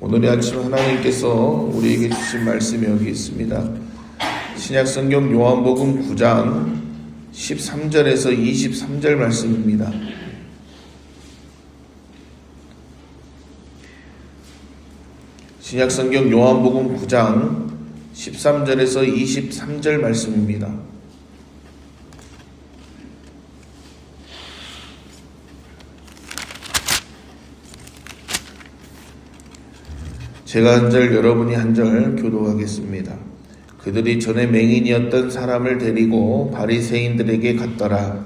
오늘 아침 하나님께서 우리에게 주신 말씀이 여기 있습니다. 신약성경 요한복음 9장 13절에서 23절 말씀입니다. 신약성경 요한복음 9장 13절에서 23절 말씀입니다. 제가 한 절, 여러분이 한 절 교독하겠습니다. 그들이 전에 맹인이었던 사람을 데리고 바리새인들에게 갔더라.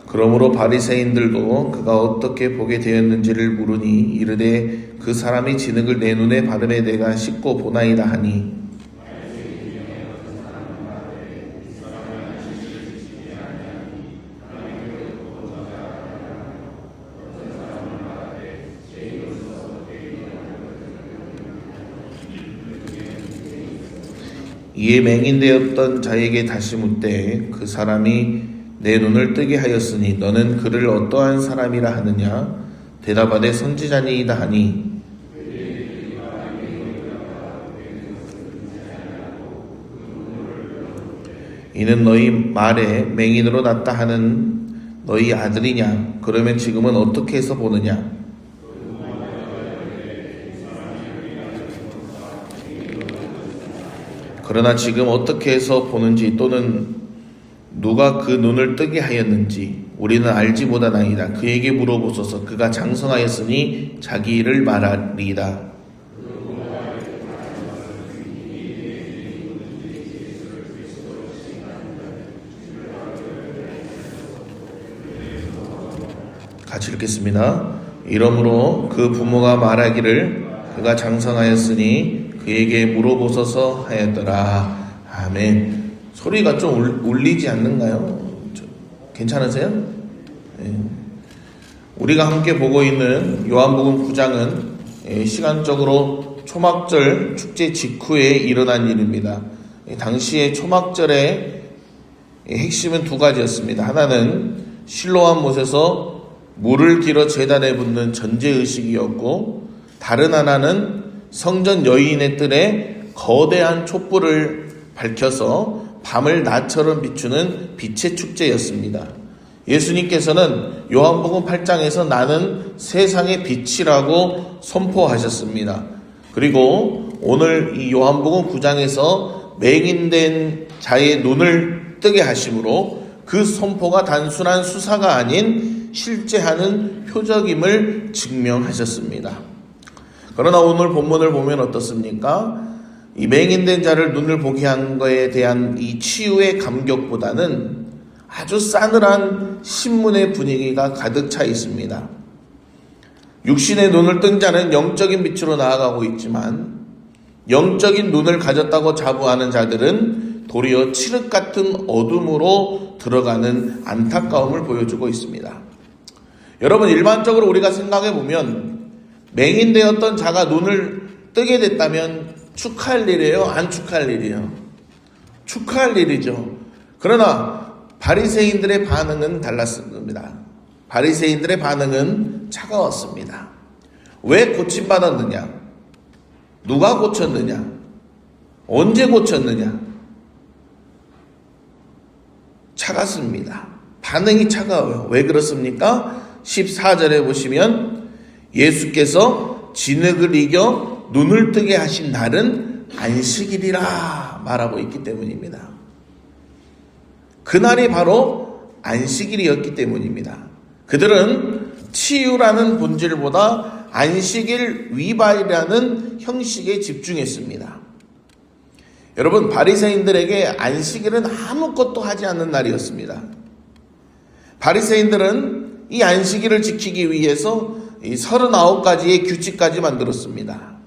그러므로 바리새인들도 그가 어떻게 보게 되었는지를 물으니 이르되 그 사람이 진흙을 내 눈에 바르매 내가 씻고 보나이다 하니, 이에 맹인되었던 자에게 다시 묻되 그 사람이 내 눈을 뜨게 하였으니 너는 그를 어떠한 사람이라 하느냐? 대답하되 선지자니이다 하니, 이는 너희 말에 맹인으로 났다 하는 너희 아들이냐? 그러면 지금은 어떻게 해서 보느냐? 그러나 지금 어떻게 해서 보는지 또는 누가 그 눈을 뜨게 하였는지 우리는 알지 못하나이다. 그에게 물어보소서. 그가 장성하였으니 자기 일을 말하리이다. 같이 읽겠습니다. 이러므로 그 부모가 말하기를 그가 장성하였으니 그에게 물어보소서 하였더라. 아멘. 소리가 좀 울리지 않는가요? 괜찮으세요? 네. 우리가 함께 보고 있는 요한복음 9장은 시간적으로 초막절 축제 직후에 일어난 일입니다. 당시의 초막절의 핵심은 두 가지였습니다. 하나는 실로암 못에서 물을 길어 제단에 붓는 전제의식이었고, 다른 하나는 성전 여인의 뜰에 거대한 촛불을 밝혀서 밤을 낮처럼 비추는 빛의 축제였습니다. 예수님께서는 요한복음 8장에서 나는 세상의 빛이라고 선포하셨습니다. 그리고 오늘 이 요한복음 9장에서 맹인된 자의 눈을 뜨게 하심으로 그 선포가 단순한 수사가 아닌 실제 하는 표적임을 증명하셨습니다. 그러나 오늘 본문을 보면 어떻습니까? 이 맹인된 자를 눈을 보게 한 것에 대한 이 치유의 감격보다는 아주 싸늘한 신문의 분위기가 가득 차 있습니다. 육신의 눈을 뜬 자는 영적인 빛으로 나아가고 있지만, 영적인 눈을 가졌다고 자부하는 자들은 도리어 칠흑 같은 어둠으로 들어가는 안타까움을 보여주고 있습니다. 여러분, 일반적으로 우리가 생각해 보면 맹인되었던 자가 눈을 뜨게 됐다면 축하할 일이에요? 안 축하할 일이에요? 축하할 일이죠. 그러나 바리새인들의 반응은 달랐습니다. 바리새인들의 반응은 차가웠습니다. 왜 고침받았느냐? 누가 고쳤느냐? 언제 고쳤느냐? 차갑습니다. 반응이 차가워요. 왜 그렇습니까? 14절에 보시면 예수께서 진흙을 이겨 눈을 뜨게 하신 날은 안식일이라 말하고 있기 때문입니다. 그날이 바로 안식일이었기 때문입니다. 그들은 치유라는 본질보다 안식일 위반이라는 형식에 집중했습니다. 여러분, 바리새인들에게 안식일은 아무것도 하지 않는 날이었습니다. 바리새인들은 이 안식일을 지키기 위해서 이 39가지의 규칙까지 만들었습니다.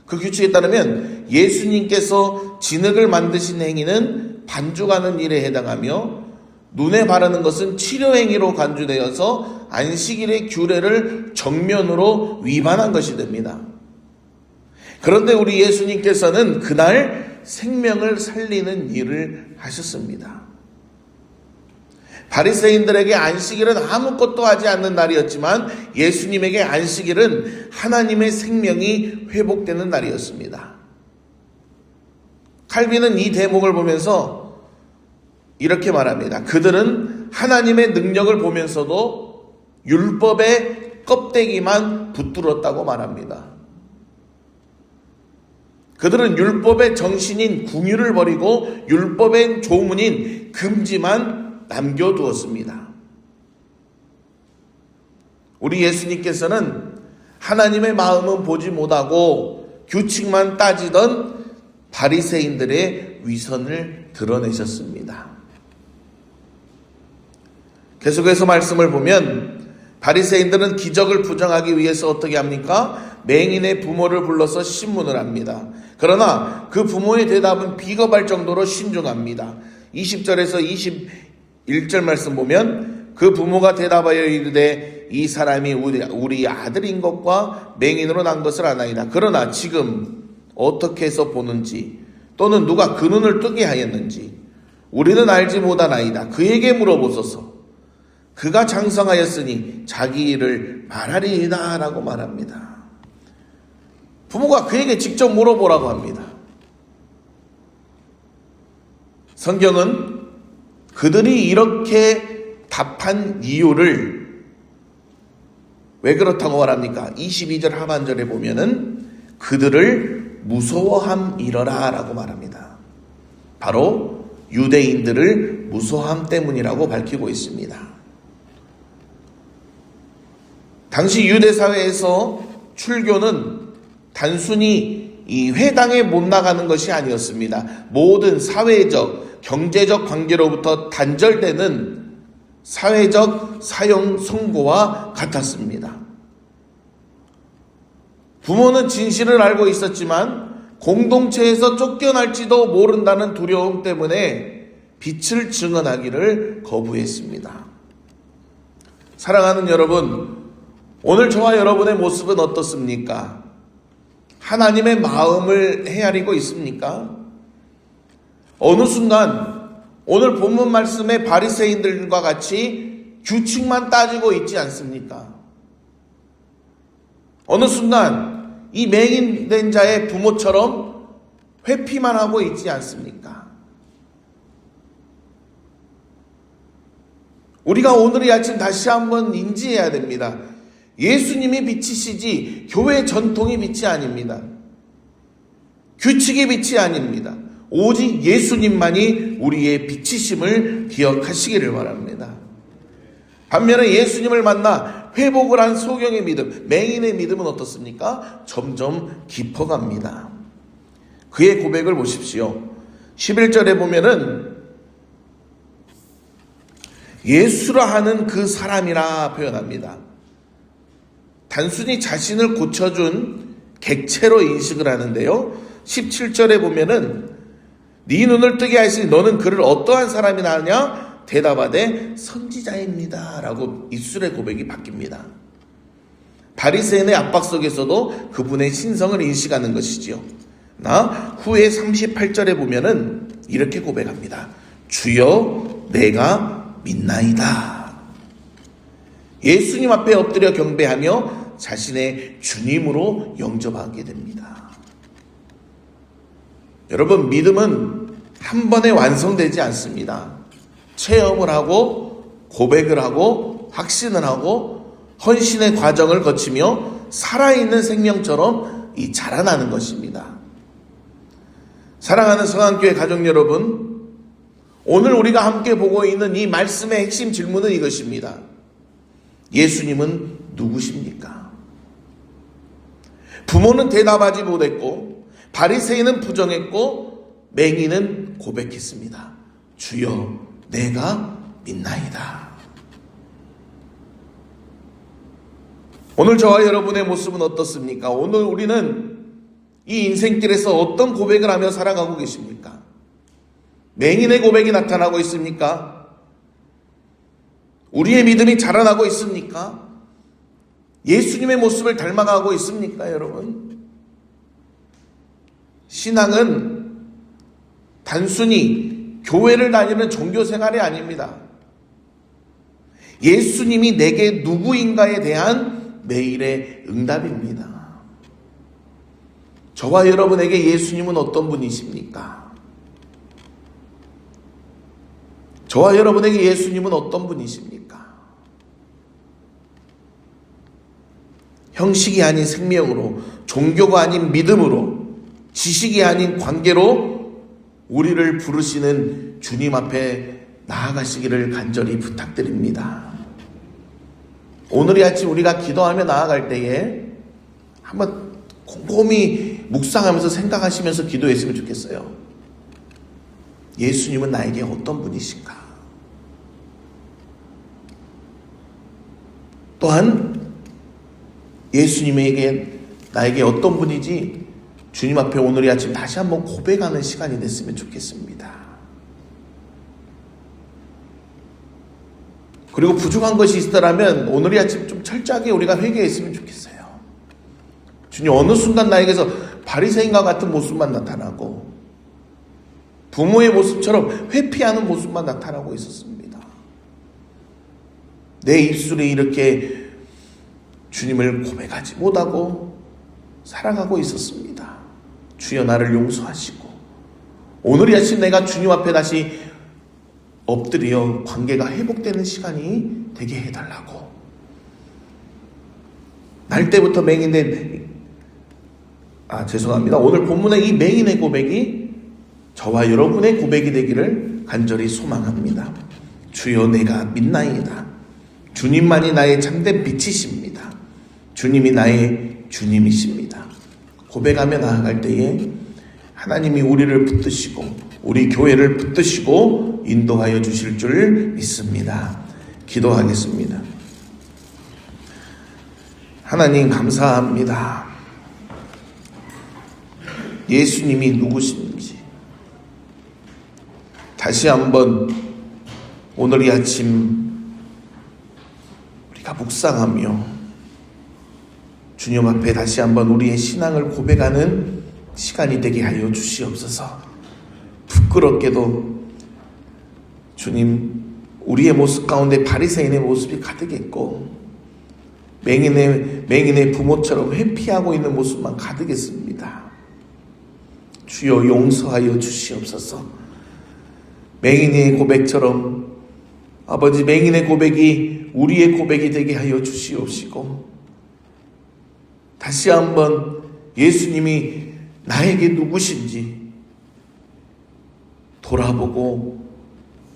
그 규칙에 따르면 예수님께서 진흙을 만드신 행위는 반죽하는 일에 해당하며, 눈에 바르는 것은 치료행위로 간주되어서 안식일의 규례를 정면으로 위반한 것이 됩니다. 그런데 우리 예수님께서는 그날 생명을 살리는 일을 하셨습니다. 바리새인들에게 안식일은 아무것도 하지 않는 날이었지만 예수님에게 안식일은 하나님의 생명이 회복되는 날이었습니다. 칼빈은 이 대목을 보면서 이렇게 말합니다. 그들은 하나님의 능력을 보면서도 율법의 껍데기만 붙들었다고 말합니다. 그들은 율법의 정신인 궁유를 버리고 율법의 조문인 금지만 남겨두었습니다. 우리 예수님께서는 하나님의 마음은 보지 못하고 규칙만 따지던 바리새인들의 위선을 드러내셨습니다. 계속해서 말씀을 보면 바리새인들은 기적을 부정하기 위해서 어떻게 합니까? 맹인의 부모를 불러서 신문을 합니다. 그러나 그 부모의 대답은 비겁할 정도로 신중합니다. 20절에서 21절 말씀 보면 그 부모가 대답하여 이르되 이 사람이 우리 아들인 것과 맹인으로 난 것을 아나이다. 그러나 지금 어떻게 해서 보는지 또는 누가 그 눈을 뜨게 하였는지 우리는 알지 못하나이다. 그에게 물어보소서. 그가 장성하였으니 자기 일을 말하리이다 라고 말합니다. 부모가 그에게 직접 물어보라고 합니다. 성경은 그들이 이렇게 답한 이유를 왜 그렇다고 말합니까? 22절 하반절에 보면은 그들을 무서워함이러라 라고 말합니다. 바로 유대인들을 무서워함 때문이라고 밝히고 있습니다. 당시 유대 사회에서 출교는 단순히 이 회당에 못 나가는 것이 아니었습니다. 모든 사회적, 경제적 관계로부터 단절되는 사회적 사형 선고와 같았습니다. 부모는 진실을 알고 있었지만 공동체에서 쫓겨날지도 모른다는 두려움 때문에 빛을 증언하기를 거부했습니다. 사랑하는 여러분, 오늘 저와 여러분의 모습은 어떻습니까? 하나님의 마음을 헤아리고 있습니까? 어느 순간 오늘 본문 말씀의 바리새인들과 같이 규칙만 따지고 있지 않습니까? 어느 순간 이 맹인된 자의 부모처럼 회피만 하고 있지 않습니까? 우리가 오늘 이 아침 다시 한번 인지해야 됩니다. 예수님이 빛이시지 교회 전통이 빛이 아닙니다. 규칙이 빛이 아닙니다. 오직 예수님만이 우리의 빛이심을 기억하시기를 바랍니다. 반면에 예수님을 만나 회복을 한 소경의 믿음, 맹인의 믿음은 어떻습니까? 점점 깊어갑니다. 그의 고백을 보십시오. 11절에 보면은 예수라 하는 그 사람이라 표현합니다. 단순히 자신을 고쳐준 객체로 인식을 하는데요. 17절에 보면은 네 눈을 뜨게 하시니 너는 그를 어떠한 사람이나 하냐? 대답하되 선지자입니다 라고 입술의 고백이 바뀝니다. 바리새인의 압박 속에서도 그분의 신성을 인식하는 것이지요. 나 후에 38절에 보면은 이렇게 고백합니다. 주여 내가 믿나이다. 예수님 앞에 엎드려 경배하며 자신의 주님으로 영접하게 됩니다. 여러분, 믿음은 한 번에 완성되지 않습니다. 체험을 하고 고백을 하고 확신을 하고 헌신의 과정을 거치며 살아있는 생명처럼 자라나는 것입니다. 사랑하는 성안교회 가족 여러분, 오늘 우리가 함께 보고 있는 이 말씀의 핵심 질문은 이것입니다. 예수님은 누구십니까? 부모는 대답하지 못했고 바리새인은 부정했고 맹인은 고백했습니다. 주여 내가 믿나이다. 오늘 저와 여러분의 모습은 어떻습니까? 오늘 우리는 이 인생길에서 어떤 고백을 하며 살아가고 계십니까? 맹인의 고백이 나타나고 있습니까? 우리의 믿음이 자라나고 있습니까? 예수님의 모습을 닮아가고 있습니까, 여러분? 신앙은 단순히 교회를 다니는 종교 생활이 아닙니다. 예수님이 내게 누구인가에 대한 매일의 응답입니다. 저와 여러분에게 예수님은 어떤 분이십니까? 저와 여러분에게 예수님은 어떤 분이십니까? 형식이 아닌 생명으로, 종교가 아닌 믿음으로, 지식이 아닌 관계로 우리를 부르시는 주님 앞에 나아가시기를 간절히 부탁드립니다. 오늘 이 아침 우리가 기도하며 나아갈 때에 한번 곰곰이 묵상하면서 생각하시면서 기도했으면 좋겠어요. 예수님은 나에게 어떤 분이신가? 또한 예수님에게 나에게 어떤 분인지 주님 앞에 오늘 이 아침 다시 한번 고백하는 시간이 됐으면 좋겠습니다. 그리고 부족한 것이 있더라면 오늘 이 아침 좀 철저하게 우리가 회개했으면 좋겠어요. 주님, 어느 순간 나에게서 바리새인과 같은 모습만 나타나고 부모의 모습처럼 회피하는 모습만 나타나고 있었습니다. 내 입술에 이렇게 주님을 고백하지 못하고 살아가고 있었습니다. 주여, 나를 용서하시고 오늘 이 아침 내가 주님 앞에 다시 엎드려 관계가 회복되는 시간이 되게 해달라고. 날 때부터 죄송합니다. 오늘 본문의 이 맹인의 고백이 저와 여러분의 고백이 되기를 간절히 소망합니다. 주여, 내가 믿나이다. 주님만이 나의 참된 빛이십니다. 주님이 나의 주님이십니다. 고백하며 나아갈 때에 하나님이 우리를 붙드시고 우리 교회를 붙드시고 인도하여 주실 줄 믿습니다. 기도하겠습니다. 하나님, 감사합니다. 예수님이 누구신지 다시 한번 오늘 이 아침 우리가 묵상하며 주님 앞에 다시 한번 우리의 신앙을 고백하는 시간이 되게 하여 주시옵소서. 부끄럽게도 주님, 우리의 모습 가운데 바리새인의 모습이 가득했고 맹인의 부모처럼 회피하고 있는 모습만 가득했습니다. 주여, 용서하여 주시옵소서. 맹인의 고백처럼 아버지, 맹인의 고백이 우리의 고백이 되게 하여 주시옵시고 다시 한번 예수님이 나에게 누구신지 돌아보고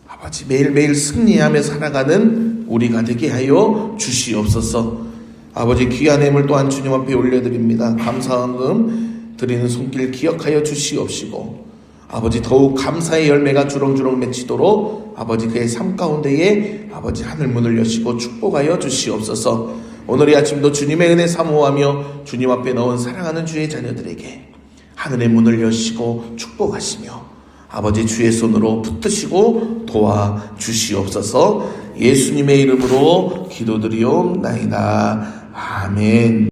아버지, 매일매일 승리하며 살아가는 우리가 되게 하여 주시옵소서. 아버지, 귀한 예물 또한 주님 앞에 올려드립니다. 감사함 드리는 손길 기억하여 주시옵시고 아버지, 더욱 감사의 열매가 주렁주렁 맺히도록 아버지, 그의 삶 가운데에 아버지 하늘문을 여시고 축복하여 주시옵소서. 오늘 이 아침도 주님의 은혜 사모하며 주님 앞에 넣은 사랑하는 주의 자녀들에게 하늘의 문을 여시고 축복하시며 아버지, 주의 손으로 붙드시고 도와 주시옵소서. 예수님의 이름으로 기도드리옵나이다. 아멘.